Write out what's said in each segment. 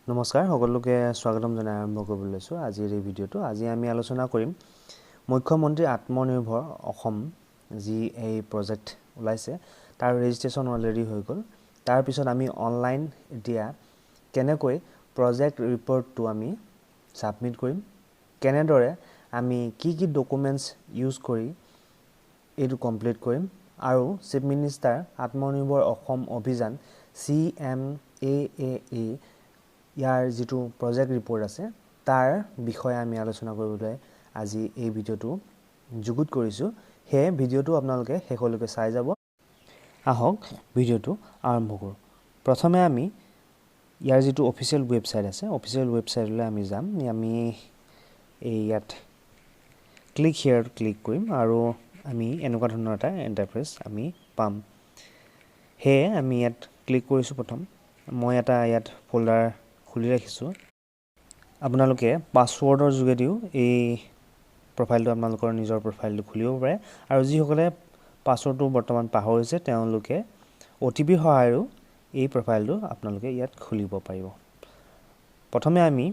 নমস্কাৰ সকলোকে স্বাগতম জনাই আৰম্ভ কৰিবলৈ লৈছোঁ আজিৰ এই ভিডিঅ'টো। আজি আমি আলোচনা কৰিম মুখ্যমন্ত্ৰী আত্মনিৰ্ভৰ অসম যি এই প্ৰজেক্ট ওলাইছে তাৰ ৰেজিষ্ট্ৰেশ্যন অলৰেডি হৈ গ'ল। তাৰপিছত আমি অনলাইন এতিয়া কেনেকৈ প্ৰজেক্ট ৰিপৰ্টটো আমি ছাবমিট কৰিম, কেনেদৰে আমি কি ডকুমেণ্টছ ইউজ কৰি এইটো কমপ্লিট কৰিম, আৰু চিফ মিনিষ্টাৰ আত্মনিৰ্ভৰ অসম অভিযান CMAAA ইয়াৰ যিটো প্ৰজেক্ট ৰিপৰ্ট আছে তাৰ বিষয়ে আমি আলোচনা কৰিবলৈ আজি এই ভিডিঅ'টো যুগুত কৰিছোঁ। সেয়ে ভিডিঅ'টো আপোনালোকে শেষলৈকে চাই যাব। আহক ভিডিঅ'টো আৰম্ভ কৰোঁ। প্ৰথমে আমি ইয়াৰ যিটো অফিচিয়েল ৱেবছাইট আছে, অফিচিয়েল ৱেবছাইটলৈ আমি যাম। আমি এই ইয়াত ক্লিক হিয়াৰত ক্লিক কৰিম আৰু আমি এনেকুৱা ধৰণৰ এটা ইণ্টাৰফেচ আমি পাম। সেয়ে আমি ইয়াত ক্লিক কৰিছোঁ। প্ৰথম মই এটা ইয়াত ফল্ডাৰ খুলি ৰাখিছোঁ। আপোনালোকে পাছৱৰ্ডৰ যোগেদিও এই প্ৰফাইলটো আপোনালোকৰ নিজৰ প্ৰফাইলটো খুলিব পাৰে, আৰু যিসকলে পাছৱৰ্ডটো বৰ্তমান পাহৰিছে তেওঁলোকে OTP সহায়েও এই প্ৰফাইলটো আপোনালোকে ইয়াত খুলিব পাৰিব। প্ৰথমে আমি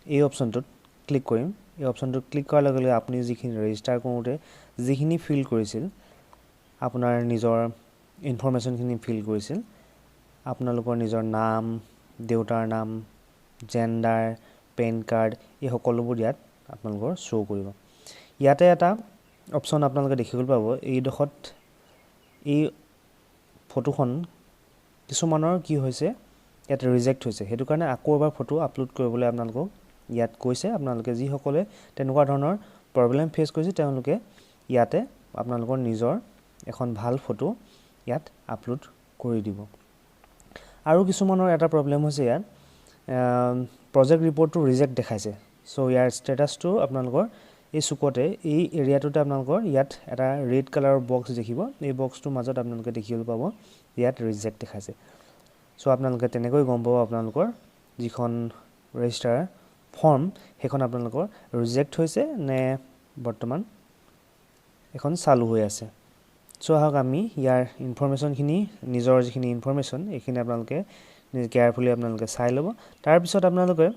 এই অপশ্যনটোত ক্লিক কৰিম। এই অপশ্যনটোত ক্লিক কৰাৰ লগে লগে আপুনি যিখিনি ৰেজিষ্টাৰ কৰোঁতে যিখিনি ফিল কৰিছিল, আপোনাৰ নিজৰ ইনফৰমেশ্যনখিনি ফিল কৰিছিল, আপোনালোকৰ নিজৰ নাম, দেউতাৰ নাম, জেণ্ডাৰ, পেন কাৰ্ড, এই সকলোবোৰ ইয়াত আপোনালোকৰ শ্ব' কৰিব। ইয়াতে এটা অপশ্যন আপোনালোকে দেখিবলৈ পাব, এইডোখৰত এই ফটোখন কিছুমানৰ কি হৈছে ইয়াত ৰিজেক্ট হৈছে, সেইটো কাৰণে আকৌ এবাৰ ফটো আপলোড কৰিবলৈ আপোনালোকক ইয়াত কৈছে। আপোনালোকে যিসকলে তেনেকুৱা ধৰণৰ প্ৰব্লেম ফেচ কৰিছে তেওঁলোকে ইয়াতে আপোনালোকৰ নিজৰ এখন ভাল ফটো ইয়াত আপলোড কৰি দিব। আৰু কিছুমানৰ এটা প্ৰব্লেম হৈছে, ইয়াত প্ৰজেক্ট ৰিপৰ্টটো ৰিজেক্ট দেখাইছে। চ' ইয়াৰ ষ্টেটাছটো আপোনালোকৰ এই চুকতে এই এৰিয়াটোতে আপোনালোকৰ ইয়াত এটা ৰেড কালাৰৰ বক্স দেখিব। এই বক্সটোৰ মাজত আপোনালোকে দেখিবলৈ পাব ইয়াত ৰিজেক্ট দেখাইছে। চ' আপোনালোকে তেনেকৈ গম পাব আপোনালোকৰ যিখন ৰেজিষ্টাৰ ফৰ্ম সেইখন আপোনালোকৰ ৰিজেক্ট হৈছে নে বৰ্তমান এখন চালু হৈ আছে। চ' আহক আমি ইয়াৰ ইনফৰমেশ্যনখিনি, নিজৰ যিখিনি ইনফৰমেশ্যন এইখিনি আপোনালোকে কেয়াৰফুলি আপোনালোকে চাই ল'ব। তাৰপিছত আপোনালোকে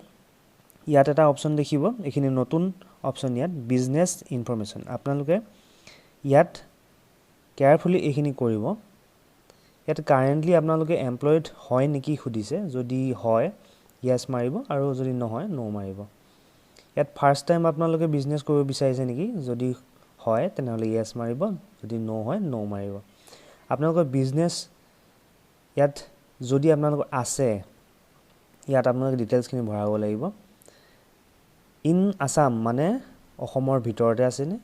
ইয়াত এটা অপশ্যন দেখিব, এইখিনি নতুন অপশ্যন, ইয়াত বিজনেছ ইনফৰমেশ্যন। আপোনালোকে ইয়াত কেয়াৰফুলি এইখিনি কৰিব। ইয়াত কাৰেণ্টলি আপোনালোকে এমপ্লয়ড হয় নেকি সুধিছে, যদি হয় য়েছ মাৰিব, আৰু যদি নহয় ন' মাৰিব। ইয়াত ফাৰ্ষ্ট টাইম আপোনালোকে বিজনেছ কৰিব বিচাৰিছে নেকি, যদি হয় তেনেহ'লে য়েছ মাৰিব, যদি ন' হয় ন' মাৰিব। আপোনালোকৰ বিজনেছ ইয়াত যদি আপোনালোকৰ আছে, ইয়াত আপোনালোকে ডিটেইলছখিনি ভৰাব লাগিব। ইন আছাম মানে অসমৰ ভিতৰতে আছেনে,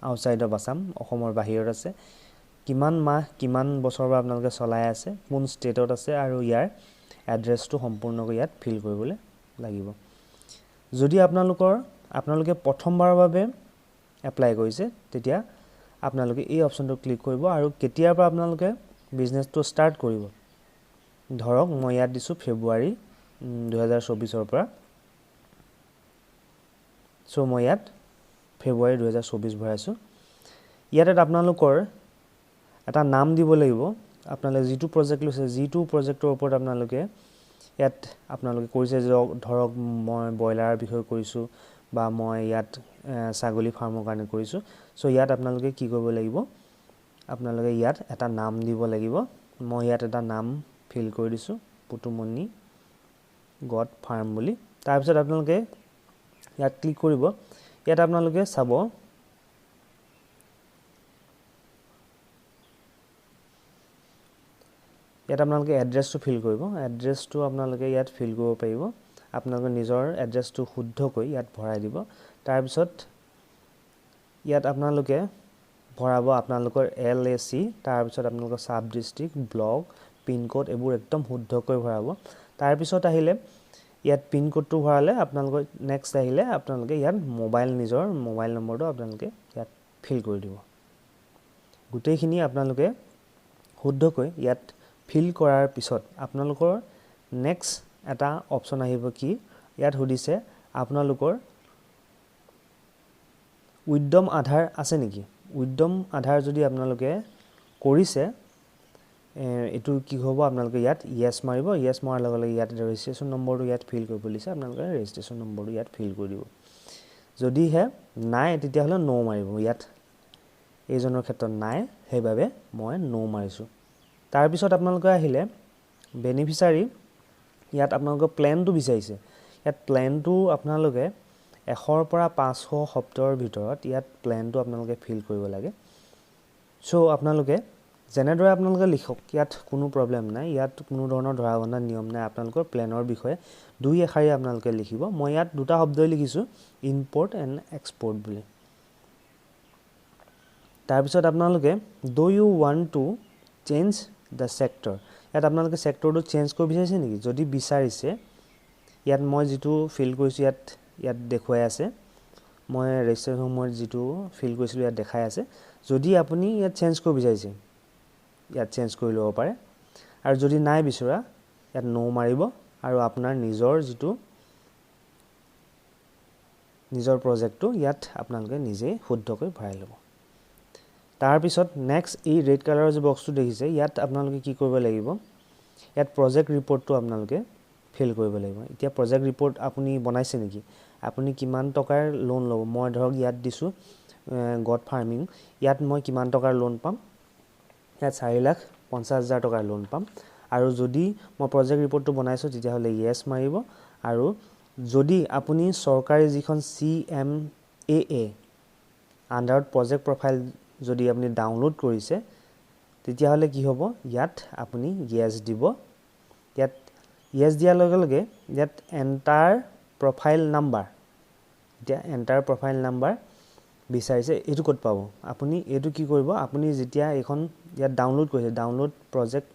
আউটছাইড অফ আছাম অসমৰ বাহিৰত আছে, কিমান মাহ কিমান বছৰৰ পৰা আপোনালোকে চলাই আছে, কোন ষ্টেটত আছে, আৰু ইয়াৰ এড্ৰেছটো সম্পূৰ্ণকৈ ইয়াত ফিল কৰিবলৈ লাগিব। যদি আপোনালোকে প্ৰথমবাৰৰ বাবে এপ্লাই কৰিছে তেতিয়া আপোনালোকে এই অপশ্যনটো ক্লিক কৰিব, আৰু কেতিয়াৰ পৰা আপোনালোকে বিজনেছটো ষ্টাৰ্ট কৰিব। ধৰক মই ইয়াত দিছোঁ ফেব্ৰুৱাৰী 2024 পৰা। চ' মই ইয়াত ফেব্ৰুৱাৰী 2024 ভৰাইছোঁ। ইয়াত আপোনালোকৰ এটা নাম দিব লাগিব। আপোনালোকে যিটো প্ৰজেক্ট লৈছে, যিটো প্ৰজেক্টৰ ওপৰত আপোনালোকে কৰিছে, ধৰক মই ব্ৰইলাৰৰ বিষয়ে কৰিছোঁ, বা মই ইয়াত ছাগলী ফাৰ্মৰ কাৰণে কৰিছোঁ। চ' ইয়াত আপোনালোকে কি কৰিব লাগিব, আপোনালোকে ইয়াত এটা নাম দিব লাগিব। মই ইয়াত এটা নাম ফিল কৰি দিছোঁ, পুতুমণি গড ফাৰ্ম বুলি। তাৰপিছত আপোনালোকে ইয়াত ক্লিক কৰিব। ইয়াত আপোনালোকে চাব ইয়াত আপোনালোকে এড্ৰেছটো ফিল কৰিব। এড্ৰেছটো আপোনালোকে ইয়াত ফিল কৰিব পাৰিব। আপোনালোকে নিজৰ এড্ৰেছটো শুদ্ধকৈ ইয়াত ভৰাই দিব। তাৰপিছত ইয়াত আপোনালোকে ভৰাব আপোনালোকৰ LAC, তাৰপিছত আপোনালোকৰ চাব ডিষ্ট্ৰিক্ট, ব্লক, পিনক'ড এইবোৰ একদম শুদ্ধকৈ ভৰাব। তাৰপিছত আহিলে ইয়াত পিনক'ডটো ভৰালে আপোনালোকৰ নেক্সট আহিলে আপোনালোকে ইয়াত নিজৰ মোবাইল নম্বৰটো আপোনালোকে ইয়াত ফিল কৰি দিব। গোটেইখিনি আপোনালোকে শুদ্ধকৈ ইয়াত ফিল কৰাৰ পিছত আপোনালোকৰ নেক্সট এটা অপশ্যন আহিব। কি ইয়াত সুধিছে আপোনালোকৰ উদ্যম আধাৰ আছে নেকি। উদ্যম আধাৰ যদি আপোনালোকে কৰিছে, এটো কি হ'ব আপোনালোকে ইয়াত ইয়েস মাৰিব ইয়েস মাৰাৰ লগে লগে ইয়াত ৰেজিষ্ট্ৰেচন নম্বৰটো ইয়াত ফিল কৰিব দিছে আপোনালোকে ৰেজিষ্ট্ৰেচন নম্বৰটো ইয়াত ফিল কৰি দিব যদি হে নাই তেতিয়া হলে নো মাৰিব ইয়াত এইজনৰ ক্ষেত্ৰত নাই হেইভাবে মই নো মাৰিছো তাৰ পিছত আপোনালোকে আহিলে বেনিফিচিয়াৰী ইয়াত আপোনালোকৰ প্ল্যানটো বিচাৰিছে ইয়াত প্ল্যানটো আপোনালোকে 100 পৰা 500 শব্দৰ ভিতৰত ইয়াত প্ল্যানটো আপোনালোকে ফিল কৰিব লাগে সো আপোনালোকে জেনেদৰে আপোনালোকে লিখক ইয়াত কোনো প্ৰবলেম নাই ইয়াত কোনো ধৰণৰ ধৰাবন্ধা নিয়ম নাই আপোনালোকৰ প্ল্যানৰ বিষয়ে দুই এখাৰি আপোনালোকে লিখিব মই ইয়াত দুটা শব্দ লিখিছো ইম্পোৰ্ট এণ্ড এক্সপোৰ্ট বুলি তাৰ পিছত আপোনালোকে do you want to change the sector ইয়াত আপোনালোকে সেক্টৰটো চেঞ্জ কৰিব বিচাৰিছে নেকি যদি বিচাৰিছে ইয়াত মই যেটো ফিল কৰিছো ইয়াত দেখুৱাই আছে মই ৰেজিষ্ট্ৰেচন মই যেটো ফিল কৰিছিলো ইয়াত দেখাই আছে যদি আপুনি ইয়াত চেঞ্জ কৰিব বিচাৰিছে ইয়াত চেঞ্জ কৰি লব পাৰে আৰু যদি নাই বিচৰা ইয়াত নো মাৰিব আৰু আপোনাৰ নিজৰ প্ৰজেক্টটো ইয়াত আপোনালোকে নিজে শুদ্ধকৈ ভৰাই ল'ব তাৰ পিছত নেক্সট এই ৰেড কালাৰৰ যে বক্সটো দেখিছে ইয়াত আপোনালোকে কি কৰিব লাগিব ইয়াত প্ৰজেক্ট ৰিপৰ্টটো আপোনালোকে ফিল কৰিব লাগিব এতিয়া প্ৰজেক্ট ৰিপৰ্ট আপুনি বনাইছে নেকি আপুনি কিমান টকাৰ লোন ল'ব মই ধৰক ইয়াত দিছো গট ফাৰ্মিং ইয়াত মই কিমান টকাৰ লোন পাম ইয়াত 4,50,000 টকাৰ লোন পাম আৰু যদি মই প্ৰজেক্ট ৰিপৰ্টটো বনাইছো তেতিয়া হলে ইয়েস মাৰিব আৰু যদি আপুনি সৰকাৰি যিখন CMAA আন্ডাৰত প্ৰজেক্ট প্ৰফাইল যদি আপুনি ডাউনলোড কৰিছে তেতিয়া হলে কি হ'ব ইয়াত আপুনি ইয়েস দিব ইয়াত ইয়েস দিয়াৰ লগে লগে ইয়াত এন্টাৰ প্ৰফাইল নাম্বাৰ এতিয়া এন্টাৰ প্ৰফাইল নাম্বাৰ বিচাৰিছে এটো কত পাব আপুনি এটো কি কৰিব আপুনি যেতিয়া এখন ইয়াত ডাউনলোড কৰিছে ডাউনলোড প্ৰজেক্ট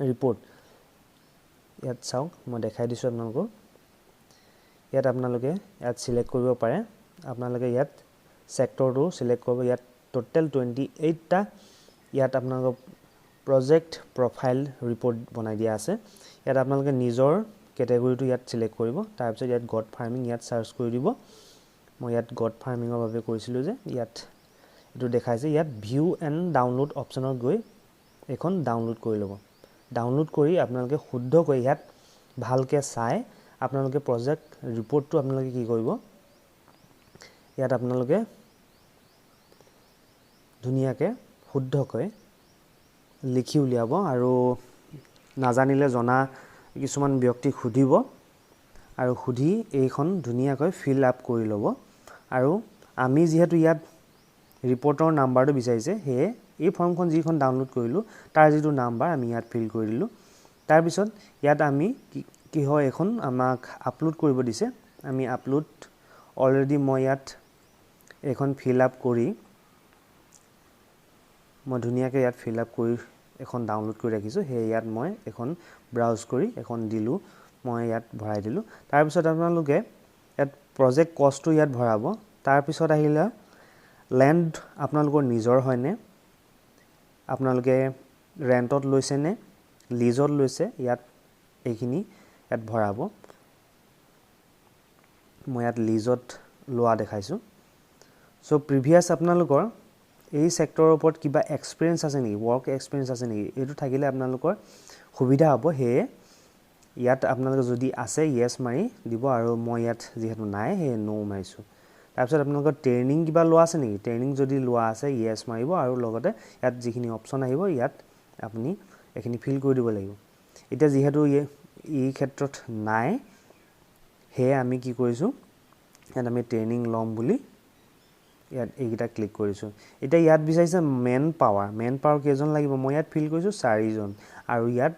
ৰিপৰ্ট ইয়াত চাওক মই দেখাই দিছো আপোনালোকক ইয়াত আপোনালোকে ইয়াত সিলেক্ট কৰিব পাৰে আপোনালোকে ইয়াত সেক্টৰটো সিলেক্ট কৰিব ইয়াত টোটাল 28 টা ইয়াত আপোনালোকৰ প্ৰজেক্ট প্ৰফাইল ৰিপৰ্ট বনাই দিয়া আছে ইয়াত আপোনালোকে নিজৰ ক্যাটাগৰীটো ইয়াত সিলেক্ট কৰিব তাৰ পিছত ইয়াত গট ফাৰ্মিং ইয়াত সাৰ্চ কৰি দিব মই ইয়াত গট ফাৰ্মিংৰ বাবে কৰিছিলো যে ইয়াত এটো দেখাইছে ইয়াত ভিউ এণ্ড ডাউনলোড অপচনত গৈ এখন ডাউনলোড কৰি ল'ব ডাউনলোড কৰি আপোনালোকে শুদ্ধকৈ ইয়াত ভালকে চাই আপোনালোকে প্ৰজেক্ট ৰিপৰ্টটো আপোনালোকে কি কৰিব ইয়াত আপোনালোকে ধুনিয়াকে শুদ্ধকৈ লিখি উলিয়াব আৰু নাজানিলে জনা কিছুমান ব্যক্তি খুদিব আৰু খুদি এইখন ধুনিয়াকৈ ফিল আপ কৰি ল'ব আৰু আমি যেহেতু ইয়াত ৰিপৰ্টৰ নাম্বাৰটো বিচাৰিছে হে এই ফৰ্মখন যিখন ডাউনলোড কৰিলো তাৰ যেটো নাম্বাৰ আমি ইয়াত ফিল কৰি দিলো তাৰ পিছত ইয়াত আমি কি হয় এখন আমাক আপলোড কৰিব দিছে আমি আপলোড অলৰেডি মই ইয়াত এখন ফিল আপ কৰি মই ধুনিয়াকৈ ইয়াত ফিল আপ কৰি এখন ডাউনলোড কৰি ৰাখিছো হে ইয়াত মই এখন ব্ৰাউজ কৰি এখন দিলো মই ইয়াত ভৰাই দিলো তাৰ পিছত আপোনালোকে ইয়াত প্ৰজেক্ট কষ্টটো ইয়াত ভৰাব তাৰ পিছত আহিলা ল্যান্ড আপোনালোকৰ নিজৰ হয়নে আপোনালোকে ৰেন্টত লৈছে নে লিজত লৈছে ইয়াত এইখিনি ইয়াত ভৰাব মই ইয়াত লিজত লোৱা দেখাইছো সো প্ৰিভিয়াস আপোনালোকৰ এই সেক্টৰৰ ওপৰত কিবা এক্সপেৰিয়েন্স আছে নেকি ওয়াৰ্ক এক্সপেৰিয়েন্স আছে নেকি এটো থাকিলে আপোনালোকৰ সুবিধা হ'ব হে ইয়াত আপোনালোকে যদি আছে ইয়েস মাৰি দিব আৰু মই ইয়াত যেহেতু নাই হে নো মাৰিছো তাৰপিছত আপোনালোকৰ ট্ৰেইনিং কিবা লোৱা আছে নেকি ট্ৰেইনিং যদি লোৱা আছে ইয়েস মাৰিব আৰু লগতে ইয়াত যিখিনি অপচন আহিব ইয়াত আপুনি এখিনি ফিল কৰি দিব লাগিব এটা যেহেতু এই ক্ষেত্ৰত নাই হে আমি কি কৰিছো ইয়াত আমি ট্ৰেইনিং লম বুলি ইয়াত এইটা ক্লিক কৰিছো এটা ইয়াত বিচাৰিছে মেন পাৱাৰ কেজন লাগিব মই ইয়াত ফিল কৰিছো 4 জন আৰু ইয়াত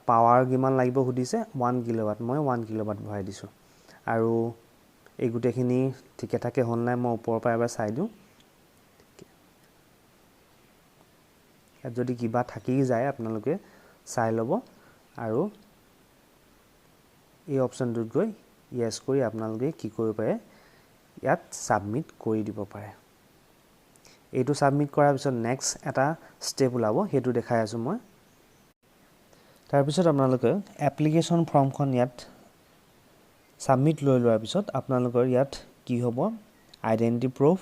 পাৱাৰ কিমান লাগিব খুদিছে 1 কিলোৱাট মই 1 কিলোৱাট ভৰাই দিছো আৰু এই গুটেখিনি ঠিকে থাকে হল নাই মই ওপৰৰ পৰা এবাৰ চাই দিও ইয়াত যদি কিবা থাকি যায় আপোনালোকে চাই লব আৰু এই অপচনটোত গৈ ইয়েস কৰি আপোনালোকে কি কৰিব পাৰে ইয়াত সাবমিট কৰি দিব পাৰে এইটো সাবমিট কৰাৰ পিছত নেক্সট এটা স্টেপ ওলাব হেতু দেখাই আছো মই তাৰ পিছত আপোনালোকে এপ্লিকেশন ফৰ্মখন ইয়াত সাবমিট লৈ লোৱাৰ পিছত আপোনালোকৰ ইয়াত কি হ'ব identity proof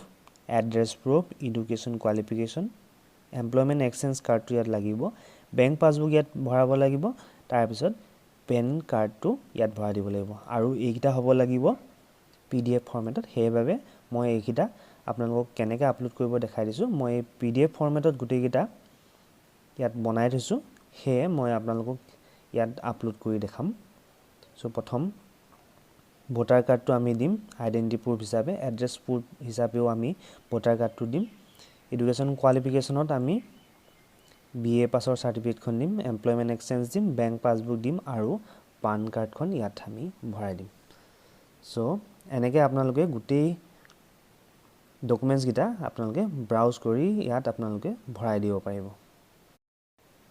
address proof education qualification employment exchange কাৰ্ডটো ইয়াত লাগিব বেংক পাছবুক ইয়াত ভৰাব লাগিব তাৰ পিছত পেন কাৰ্ডটো ইয়াত ভৰাই দিব লাগিব আৰু এইকিটা হ'ব লাগিব PDF ফৰমেটত সেইভাবে মই এইকিটা আপোনালোকক কেনেকৈ আপলোড কৰিব দেখাই দিছো মই PDF ফৰমেটত গুটেইকিটা ইয়াত বনাই থৈছো হে মই আপোনালোকক ইয়াত আপলোড কৰি দেখাম সো প্ৰথম ভোটাৰ কাৰ্ডটো আমি দিম আইডেন্টিটি প্ৰুফ হিচাপে এড্ৰেছ প্ৰুফ হিচাপেও আমি ভোটাৰ কাৰ্ডটো দিম এডুকেশ্যন কোৱালিফিকেশনত আমি BA পাছৰ সাৰ্টিফিকেটখন দিম এমপ্লয়মেন্ট এক্সচেঞ্জ দিম বেংক পাছবুক দিম আৰু পান কাৰ্ডখন ইয়াত আমি ভৰাই দিম সো এনেকৈ আপোনালোকে গুটেই ডকুমেন্টছ গিটা আপোনালোকে ব্ৰাউজ কৰি ইয়াত আপোনালোকে ভৰাই দিব পাৰিব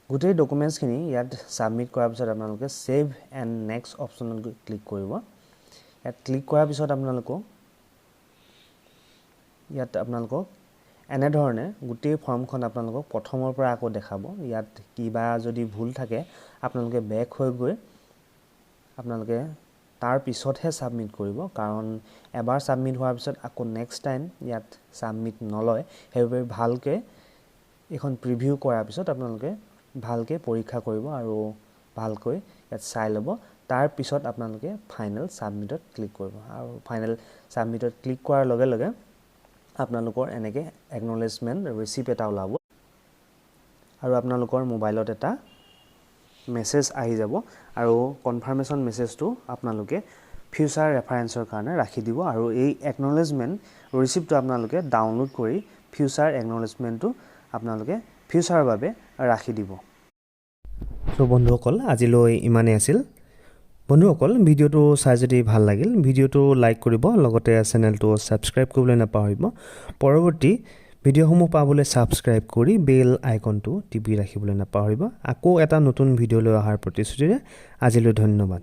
গুটেই ডকুমেন্টছ খিনি ইয়াত সাবমিট কৰাৰ পিছত আপোনালোকে সেভ এণ্ড নেক্সট অপচনত ক্লিক কৰিব ইয়াত ক্লিক কৰাৰ পিছত আপোনালোকক এনে ধৰণে গুটেই ফৰ্মখন আপোনালোকক প্ৰথমৰ পৰা আকৌ দেখাব ইয়াত কিবা যদি ভুল থাকে আপোনালোকে বেক হৈ গৈ আপোনালোকে তাৰ পিছতহে সাবমিট কৰিব কাৰণ এবাৰ সাবমিট হোৱাৰ পিছত আকৌ নেক্সট টাইম ইয়াত সাবমিট নলয় হেবে ভালকে এখন প্ৰিভিউ কৰাৰ পিছত আপোনালোকে ভালকে পৰীক্ষা কৰিব আৰু ভালকৈ ইয়াত চাই ল'ব তাৰ পিছত আপোনালোকে ফাইনেল সাবমিটত ক্লিক কৰিব আৰু ফাইনেল সাবমিটত ক্লিক কৰাৰ লগে লগে আপোনালোকৰ এনেকৈ একনলেজমেন্ট ৰিসিপ্ট এটা ওলাব আৰু আপোনালোকৰ মোবাইলত এটা মেছেজ আহি যাব আৰু কনফাৰ্মেশন মেছেজটো আপোনালোকে ফিউচাৰ ৰেফাৰেন্সৰ কাৰণে ৰাখি দিব আৰু এই একনলেজমেন্ট ৰিসিপ্টটো আপোনালোকে ডাউনলোড কৰি ফিউচাৰ একনলেজমেন্টটো আপোনালোকে ফিউচাৰৰ বাবে ৰাখি দিব সো বন্ধুসকল আজিলৈ ইমানেই আছিল বন্ধুসকল ভিডিওটো চাই যদি ভাল লাগিল ভিডিওটো লাইক কৰিব লগতে চেনেলটো সাবস্ক্ৰাইব কৰিবলৈ নাপাহৰিব পৰৱৰ্তী ভিডিওসমূহ পাবলৈ সাবস্ক্ৰাইব কৰি বেল আইকনটো টিপি ৰাখিবলৈ নাপাহৰিব আকৌ এটা নতুন ভিডিও লৈ অহাৰ প্ৰতিশ্ৰুতিৰে আজিলৈ ধন্যবাদ